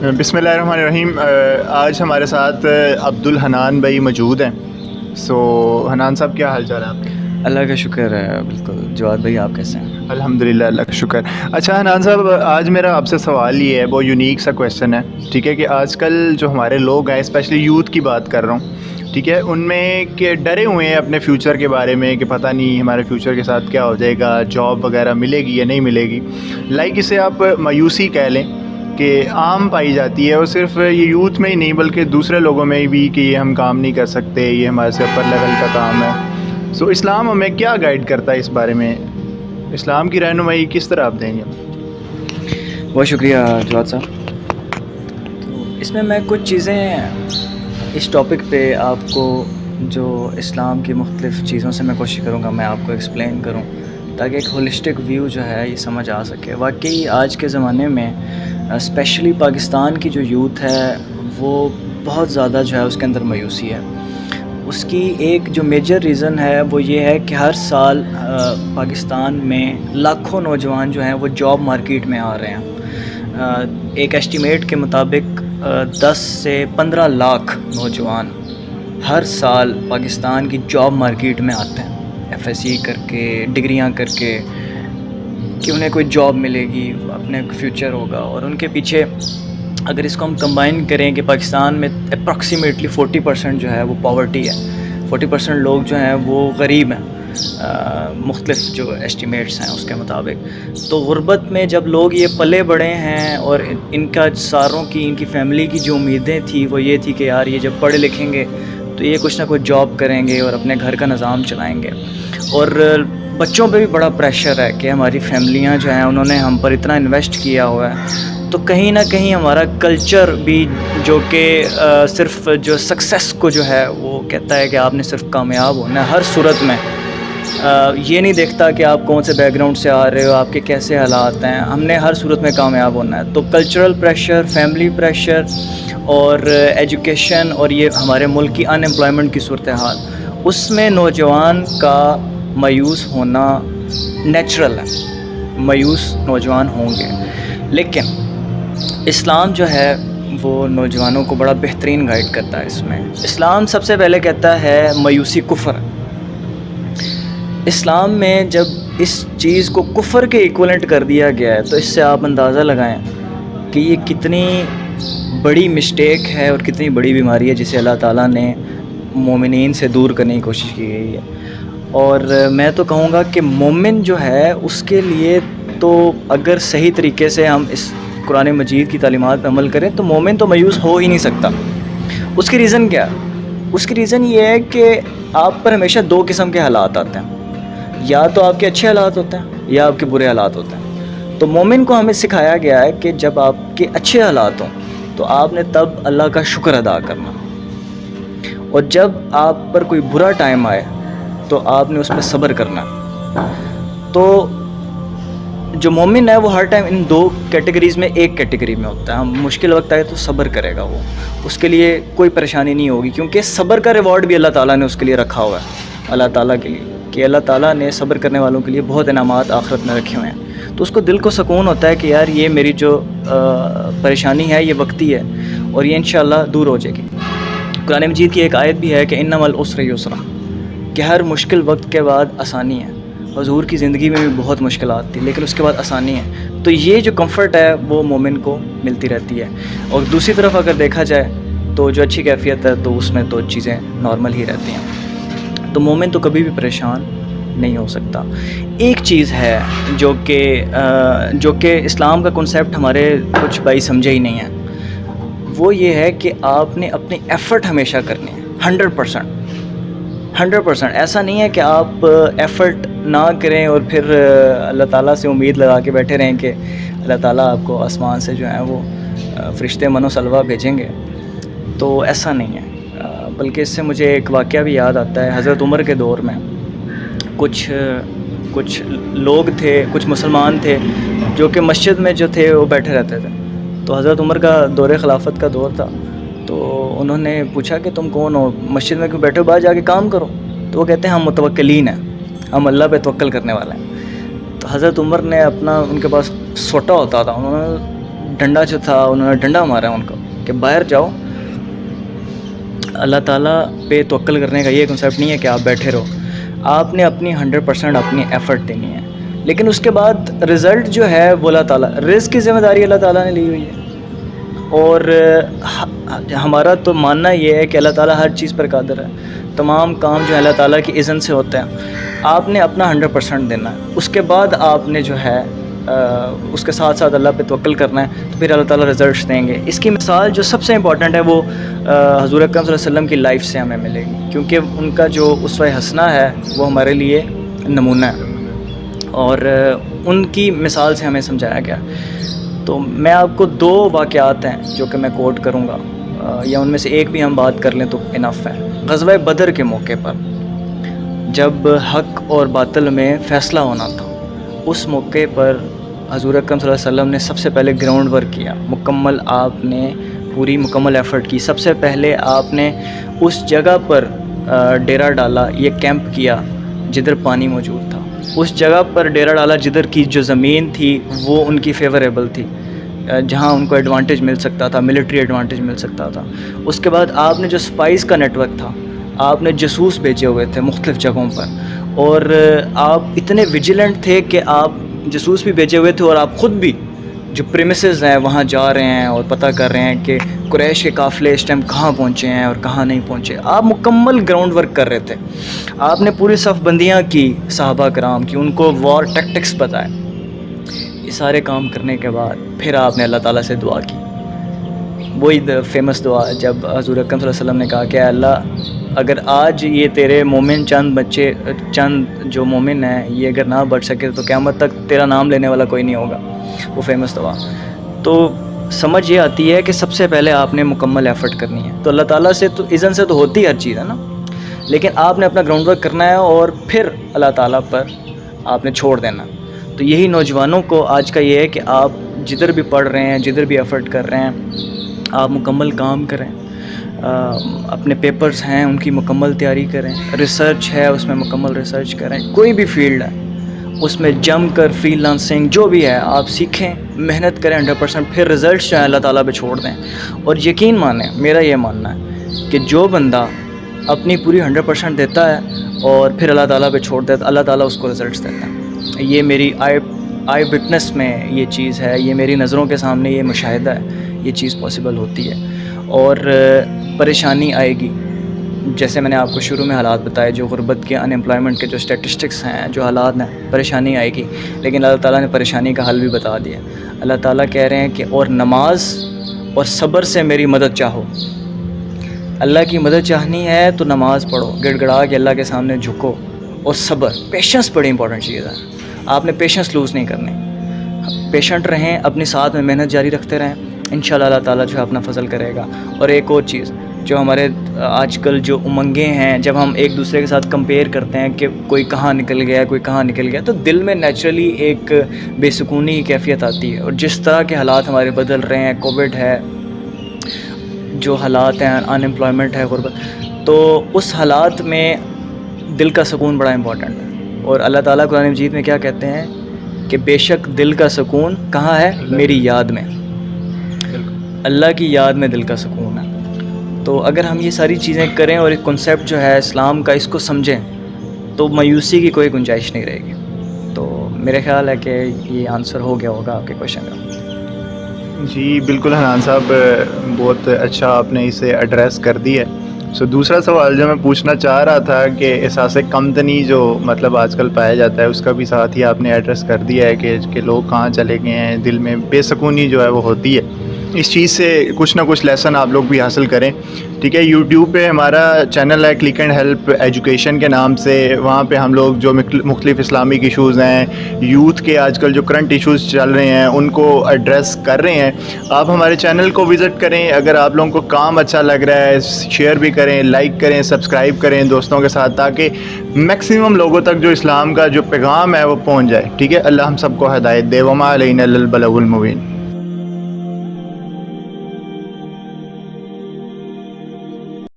بسم اللہ الرحمن الرحیم. آج ہمارے ساتھ عبد الحنان بھائی موجود ہیں. سو حنان صاحب کیا حال چال ہے آپ کے؟ اللہ کا شکر ہے بالکل. جواد بھائی آپ کیسے ہیں؟ الحمدللہ اللہ کا شکر. اچھا حنان صاحب، آج میرا آپ سے سوال یہ ہے، بہت یونیک سا کویشچن ہے. ٹھیک ہے کہ آج کل جو ہمارے لوگ ہیں، اسپیشلی یوتھ کی بات کر رہا ہوں، ٹھیک ہے، ان میں کہ ڈرے ہوئے ہیں اپنے فیوچر کے بارے میں کہ پتہ نہیں ہمارے فیوچر کے ساتھ کیا ہو جائے گا، جاب وغیرہ ملے گی یا نہیں ملے گی. لائک اسے آپ مایوسی کہہ لیں کہ عام پائی جاتی ہے، اور صرف یہ یوتھ میں ہی نہیں بلکہ دوسرے لوگوں میں بھی، کہ یہ ہم کام نہیں کر سکتے، یہ ہمارے سے اپر لیول کا کام ہے. سو اسلام ہمیں کیا گائیڈ کرتا ہے اس بارے میں؟ اسلام کی رہنمائی کس طرح آپ دیں گے؟ بہت شکریہ جواد صاحب. تو اس میں کچھ چیزیں اس ٹاپک پہ آپ کو، جو اسلام کی مختلف چیزوں سے میں کوشش کروں گا میں آپ کو ایکسپلین کروں، تاکہ ایک ہولسٹک ویو جو ہے یہ سمجھ آ سکے. واقعی آج کے زمانے میں اسپیشلی پاکستان کی جو یوتھ ہے وہ بہت زیادہ جو ہے اس کے اندر مایوسی ہے. اس کی ایک جو میجر ریزن ہے وہ یہ ہے کہ ہر سال پاکستان میں لاکھوں نوجوان جو ہیں وہ جاب مارکیٹ میں آ رہے ہیں. ایک ایسٹیمیٹ کے مطابق 10 سے 15 لاکھ نوجوان ہر سال پاکستان کی جاب مارکیٹ میں آتے ہیں، FSC کر کے، ڈگریاں کر کے، کہ انہیں کوئی جاب ملے گی، اپنے فیوچر ہوگا. اور ان کے پیچھے اگر اس کو ہم کمبائن کریں کہ پاکستان میں اپروکسیمیٹلی 40% جو ہے وہ پاورٹی ہے، 40% لوگ جو ہیں وہ غریب ہیں مختلف جو ایسٹیمیٹس ہیں اس کے مطابق. تو غربت میں جب لوگ یہ پلے بڑے ہیں، اور ان کا ساروں کی، ان کی فیملی کی جو امیدیں تھی وہ یہ تھی کہ یار یہ جب پڑھے لکھیں گے تو یہ کچھ نہ کچھ جاب کریں گے اور اپنے گھر کا نظام چلائیں گے. اور بچوں پہ بھی بڑا پریشر ہے کہ ہماری فیملیاں جو ہیں انہوں نے ہم پر اتنا انویسٹ کیا ہوا ہے. تو کہیں نہ کہیں ہمارا کلچر بھی جو کہ صرف جو سکسیس کو جو ہے وہ کہتا ہے کہ آپ نے صرف کامیاب ہونا ہے ہر صورت میں، یہ نہیں دیکھتا کہ آپ کون سے بیک گراؤنڈ سے آ رہے ہو، آپ کے کیسے حالات ہیں، ہم نے ہر صورت میں کامیاب ہونا ہے. تو کلچرل پریشر، فیملی پریشر، اور ایجوکیشن، اور یہ ہمارے ملک کی ان امپلائمنٹ کی صورتحال، اس میں نوجوان کا مایوس ہونا نیچرل ہے. مایوس نوجوان ہوں گے، لیکن اسلام جو ہے وہ نوجوانوں کو بڑا بہترین گائیڈ کرتا ہے. اس میں اسلام سب سے پہلے کہتا ہے مایوسی کفر. اسلام میں جب اس چیز کو کفر کے ایکولنٹ کر دیا گیا ہے تو اس سے آپ اندازہ لگائیں کہ یہ کتنی بڑی مسٹیک ہے اور کتنی بڑی بیماری ہے جسے اللہ تعالیٰ نے مومنین سے دور کرنے کی کوشش کی گئی ہے. اور میں تو کہوں گا کہ مومن جو ہے اس کے لیے تو اگر صحیح طریقے سے ہم اس قرآن مجید کی تعلیمات پر عمل کریں تو مومن تو مایوس ہو ہی نہیں سکتا. اس کی ریزن کیا؟ اس کی ریزن یہ ہے کہ آپ پر ہمیشہ دو قسم کے حالات آتے ہیں، یا تو آپ کے اچھے حالات ہوتے ہیں یا آپ کے برے حالات ہوتے ہیں. تو مومن کو ہمیں سکھایا گیا ہے کہ جب آپ کے اچھے حالات ہوں تو آپ نے تب اللہ کا شکر ادا کرنا، اور جب آپ پر کوئی برا ٹائم آئے تو آپ نے اس پہ صبر کرنا. تو جو مومن ہے وہ ہر ٹائم ان دو کیٹیگریز میں ایک کیٹیگری میں ہوتا ہے. ہم مشکل وقت آئے تو صبر کرے گا، وہ اس کے لیے کوئی پریشانی نہیں ہوگی، کیونکہ صبر کا ریوارڈ بھی اللہ تعالیٰ نے اس کے لیے رکھا ہوا ہے. اللہ تعالیٰ کے لیے، کہ اللہ تعالیٰ نے صبر کرنے والوں کے لیے بہت انعامات آخرت میں رکھے ہوئے ہیں. تو اس کو دل کو سکون ہوتا ہے کہ یار یہ میری جو پریشانی ہے یہ وقتی ہے اور یہ انشاءاللہ دور ہو جائے گی. قرآن مجید کی ایک آیت بھی ہے کہ انما العسر یسرا، کہ ہر مشکل وقت کے بعد آسانی ہے. حضور کی زندگی میں بھی بہت مشکلات تھی لیکن اس کے بعد آسانی ہے. تو یہ جو کمفرٹ ہے وہ مومن کو ملتی رہتی ہے. اور دوسری طرف اگر دیکھا جائے تو جو اچھی کیفیت ہے تو اس میں تو چیزیں نارمل ہی رہتی ہیں. تو مومن تو کبھی بھی پریشان نہیں ہو سکتا. ایک چیز ہے جو کہ اسلام کا کنسیپٹ ہمارے کچھ بھائی سمجھے ہی نہیں ہے، وہ یہ ہے کہ آپ نے اپنی ایفرٹ ہمیشہ کرنی ہے 100%. ایسا نہیں ہے کہ آپ ایفرٹ نہ کریں اور پھر اللہ تعالیٰ سے امید لگا کے بیٹھے رہیں کہ اللہ تعالیٰ آپ کو آسمان سے جو ہیں وہ فرشتے من و سلوہ بھیجیں گے. تو ایسا نہیں ہے، بلکہ اس سے مجھے ایک واقعہ بھی یاد آتا ہے. حضرت عمر کے دور میں کچھ لوگ تھے، کچھ مسلمان تھے جو کہ مسجد میں جو تھے وہ بیٹھے رہتے تھے. تو حضرت عمر کا دور خلافت کا دور تھا. تو انہوں نے پوچھا کہ تم کون ہو، مسجد میں کیوں بیٹھے ہو، باہر جا کے کام کرو. تو وہ کہتے ہیں ہم متوکلین ہیں، ہم اللہ پہ توکل کرنے والے ہیں. تو حضرت عمر نے ان کے پاس سوٹا ہوتا تھا، انہوں نے ڈنڈا جو تھا انہوں نے ڈنڈا مارا ان کو کہ باہر جاؤ. اللہ تعالیٰ پہ توکل کرنے کا یہ کنسیپٹ نہیں ہے کہ آپ بیٹھے رہو, آپ نے اپنی 100% اپنی ایفرٹ دینی ہے. لیکن اس کے بعد رزلٹ جو ہے وہ اللہ تعالیٰ, رزق کی ذمہ داری اللہ تعالیٰ نے لی ہوئی ہے. اور ہمارا تو ماننا یہ ہے کہ اللہ تعالیٰ ہر چیز پر قادر ہے, تمام کام جو ہے اللہ تعالیٰ کی اذن سے ہوتے ہیں. آپ نے اپنا 100% دینا ہے, اس کے بعد آپ نے جو ہے اس کے ساتھ ساتھ اللہ پہ توکل کرنا ہے, تو پھر اللہ تعالیٰ رزلٹس دیں گے. اس کی مثال جو سب سے امپورٹنٹ ہے وہ حضور اکرم صلی اللہ علیہ وسلم کی لائف سے ہمیں ملے گی, کیونکہ ان کا جو اسوہ حسنہ ہے وہ ہمارے لیے نمونہ ہے, اور ان کی مثال سے ہمیں سمجھایا گیا. تو میں آپ کو 2 واقعات ہیں جو کہ میں کوٹ کروں گا, یا ان میں سے ایک بھی ہم بات کر لیں تو انف ہے. غزوہ بدر کے موقع پر جب حق اور باطل میں فیصلہ ہونا تھا, اس موقع پر حضور اکرم صلی اللہ علیہ وسلم نے سب سے پہلے گراؤنڈ ورک کیا, مکمل آپ نے پوری مکمل ایفرٹ کی. سب سے پہلے آپ نے اس جگہ پر ڈیرا ڈالا, یہ کیمپ کیا جدھر پانی موجود تھا, اس جگہ پر ڈیرا ڈالا جدھر کی جو زمین تھی وہ ان کی فیوریبل تھی, جہاں ان کو ایڈوانٹیج مل سکتا تھا, ملٹری ایڈوانٹیج مل سکتا تھا. اس کے بعد آپ نے جو اسپائس کا نیٹ ورک تھا, آپ نے جاسوس بھیجے ہوئے تھے مختلف جگہوں پر, اور آپ اتنے ویجیلنٹ تھے کہ آپ جاسوس بھی بھیجے ہوئے تھے, اور آپ خود بھی جو پریمیسز ہیں وہاں جا رہے ہیں اور پتہ کر رہے ہیں کہ قریش کے قافلے اس ٹائم کہاں پہنچے ہیں اور کہاں نہیں پہنچے. آپ مکمل گراؤنڈ ورک کر رہے تھے, آپ نے پوری صف بندیاں کی صحابہ کرام کی, ان کو وار ٹیکٹکس بتائے. یہ سارے کام کرنے کے بعد پھر آپ نے اللہ تعالیٰ سے دعا کی, وہی فیمس دعا جب حضور اکرم صلی اللہ علیہ وسلم نے کہا کہ اے اللہ, اگر آج یہ تیرے مومن چند بچے, چند جو مومن ہیں, یہ اگر نہ بچ سکے تو قیامت تک تیرا نام لینے والا کوئی نہیں ہوگا. وہ فیمس دعا. تو سمجھ یہ آتی ہے کہ سب سے پہلے آپ نے مکمل ایفرٹ کرنی ہے. تو اللہ تعالیٰ سے تو اذن سے تو ہوتی ہر چیز ہے نا, لیکن آپ نے اپنا گراؤنڈ ورک کرنا ہے اور پھر اللہ تعالیٰ پر آپ نے چھوڑ دینا. تو یہی نوجوانوں کو آج کا یہ ہے کہ آپ جدھر بھی پڑھ رہے ہیں, جدھر بھی ایفرٹ کر رہے ہیں, آپ مکمل کام کریں, اپنے پیپرز ہیں ان کی مکمل تیاری کریں, ریسرچ ہے اس میں مکمل ریسرچ کریں, کوئی بھی فیلڈ ہے اس میں جم کر فری لانسنگ جو بھی ہے آپ سیکھیں, محنت کریں 100%, پھر رزلٹس جو ہیں اللہ تعالیٰ پہ چھوڑ دیں. اور یقین مانیں, میرا یہ ماننا ہے کہ جو بندہ اپنی پوری 100% دیتا ہے اور پھر اللہ تعالیٰ پہ چھوڑ دیتا ہے, اللہ تعالیٰ اس کو رزلٹس دیتا ہے. یہ میری آئی وٹنس میں یہ چیز ہے, یہ میری نظروں کے سامنے یہ مشاہدہ ہے, یہ چیز پاسبل ہوتی ہے. اور پریشانی آئے گی, جیسے میں نے آپ کو شروع میں حالات بتائے, جو غربت کے, ان امپلائمنٹ کے جو اسٹیٹسٹکس ہیں, جو حالات ہیں, پریشانی آئے گی, لیکن اللہ تعالیٰ نے پریشانی کا حل بھی بتا دیا. اللہ تعالیٰ کہہ رہے ہیں کہ اور نماز اور صبر سے میری مدد چاہو. اللہ کی مدد چاہنی ہے تو نماز پڑھو, گڑ گڑا کے اللہ کے سامنے جھکو, اور صبر, پیشنس بڑی امپورٹنٹ چیز ہے. آپ نے پیشنس لوز نہیں کرنی, پیشنٹ رہیں, اپنی ساتھ میں محنت جاری رکھتے رہیں, انشاءاللہ اللہ تعالیٰ جو ہے اپنا فضل کرے گا. اور ایک اور چیز, جو ہمارے آج کل جو امنگیں ہیں, جب ہم ایک دوسرے کے ساتھ کمپیئر کرتے ہیں کہ کوئی کہاں نکل گیا, کوئی کہاں نکل گیا, تو دل میں نیچرلی ایک بے سکونی کی کیفیت آتی ہے. اور جس طرح کے حالات ہمارے بدل رہے ہیں, کووڈ ہے, جو حالات ہیں, ان امپلائمنٹ ہے, غربت, تو اس حالات میں دل کا سکون بڑا امپورٹنٹ ہے. اور اللہ تعالیٰ قرآن مجید میں کیا کہتے ہیں کہ بے شک دل کا سکون کہاں ہے, میری یاد میں. اللہ کی یاد میں دل کا سکون ہے. تو اگر ہم یہ ساری چیزیں کریں اور ایک کنسیپٹ جو ہے اسلام کا, اس کو سمجھیں, تو مایوسی کی کوئی گنجائش نہیں رہے گی. تو میرے خیال ہے کہ یہ آنسر ہو گیا ہوگا آپ کے کویشچن کا. جی بالکل حنان صاحب, بہت اچھا آپ نے اسے ایڈریس کر دی ہے. دوسرا سوال جو میں پوچھنا چاہ رہا تھا کہ احساس کمتنی جو مطلب آج کل پایا جاتا ہے, اس کا بھی ساتھ ہی آپ نے ایڈریس کر دیا ہے کہ لوگ کہاں چلے گئے ہیں, دل میں بے سکونی جو ہے وہ ہوتی ہے. اس چیز سے کچھ نہ کچھ لیسن آپ لوگ بھی حاصل کریں. ٹھیک ہے, یوٹیوب پہ ہمارا چینل ہے کلک اینڈ ہیلپ ایجوکیشن کے نام سے. وہاں پہ ہم لوگ جو مختلف اسلامک ایشوز ہیں, یوتھ کے آج کل جو کرنٹ ایشوز چل رہے ہیں, ان کو ایڈریس کر رہے ہیں. آپ ہمارے چینل کو وزٹ کریں. اگر آپ لوگوں کو کام اچھا لگ رہا ہے, شیئر بھی کریں, لائک کریں, سبسکرائب کریں دوستوں کے ساتھ, تاکہ میکسیمم لوگوں تک جو اسلام کا جو پیغام ہے وہ پہنچ جائے. ٹھیک ہے, اللہ ہم سب کو ہدایت دے. وما علینا الا البلاغ المبین.